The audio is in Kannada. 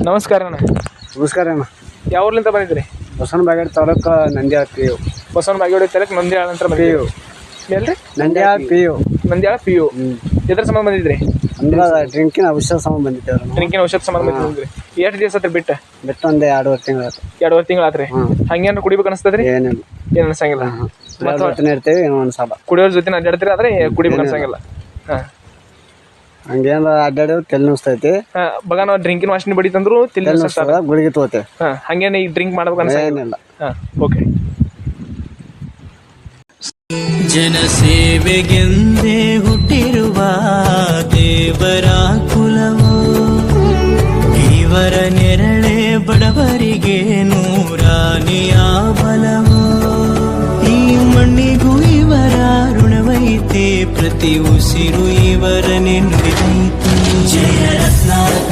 ನಮಸ್ಕಾರ ಅಣ್ಣ. ನಮಸ್ಕಾರ ಅಣ್ಣ. ಯಾವ ಊರ್ಲಿಂದ ಬಂದಿದ್ರಿ? ಬಸವನ ಬಾಗೇವಾಡಿ ತಾಲೂಕು ನಂದ್ಯಾಳ PU. ಬಸವನ ಬಾಗೇವಾಡಿ ತಾಲೂಕು ನಂದ್ಯಾಳ ಅಂತ ಬಂದಿದ್ರಿ. ಎಲ್ರಿ? ನಂದ್ಯಾಳ PU. ನಂದ್ಯಾಳ PU. ಎದ್ರ ಸಂಬಂಧ ಬಂದಿದ್ರಿ? ಅಂದ್ರೆ ಡ್ರಿಂಕಿನ ಔಷಧ ಸಂಬಂಧ ಬಂದಿದ್ದೇವ್ರಿ. ಡ್ರಿಂಕಿನ ಔಷಧ ಸಂಬಂಧ ಬಂದಿದ್ರಿ. ಎಷ್ಟು ದಿವಸ ಆತ್ರಿ ಬಿಟ್ಟು? ಒಂದು 2.5 ತಿಂಗಳು ಆಯ್ತು. 2.5 ತಿಂಗಳು ಆತ್ರಿ. ಹಂಗೇನು ಕುಡಿಬೇಕು ಅನಿಸ್ತದ್ರಿ? ಏನಿಲ್ಲ, ಏನು ಅನ್ಸಂಗಿಲ್ಲ. ಮತ್ತೆ ಇರ್ತೇವೆ ಏನೋ ಒಂದ್ಸಲ ಕುಡಿಯೋರ್ ಜೊತೆ ಅಡ್ಡಾಡ್ತೀರಿ, ಆದ್ರೆ ಕುಡಿಬೇಕು ಅನ್ಸಂಗಿಲ್ಲ. ಹಂಗೇನ ಅಡ್ಡಾಡಿದ್ರೆ ತಲೆ ನುಸ್ತೈತಿ. ಬಗ ನಾವು ಡ್ರಿಂಕಿನ ವಾಸನೆ ಬಡಿತಂದ್ರು ತಲೆ ನುಸ್ತದ, ಗುಳಿಗೆ ತಗೋತೇವೆ. ಹಂಗೇನೆ ಈಗ ಡ್ರಿಂಕ್ ಮಾಡ್ಬೇಕು ಅನ್ಸಂಗಿಲ್ಲ. ಓಕೆ. ಜನಸೇವೆಗೆಂದೇ ಹುಟ್ಟಿರುವ ದೇವರ ಕುಲವೋ, ಇವರ ನೆರಳೆ ಬಡವರಿಗೆ ನೂರಾನೆಯ ಬಲವೋ. ಈ ಮಣ್ಣಿಗೂ ಇವರ ಋಣವೈತೆ, ಪ್ರತಿ ಉಸಿರು ಇವರ ನೆನಪಿದೈತೆ. ಜಯ ರತ್ನಾಕರ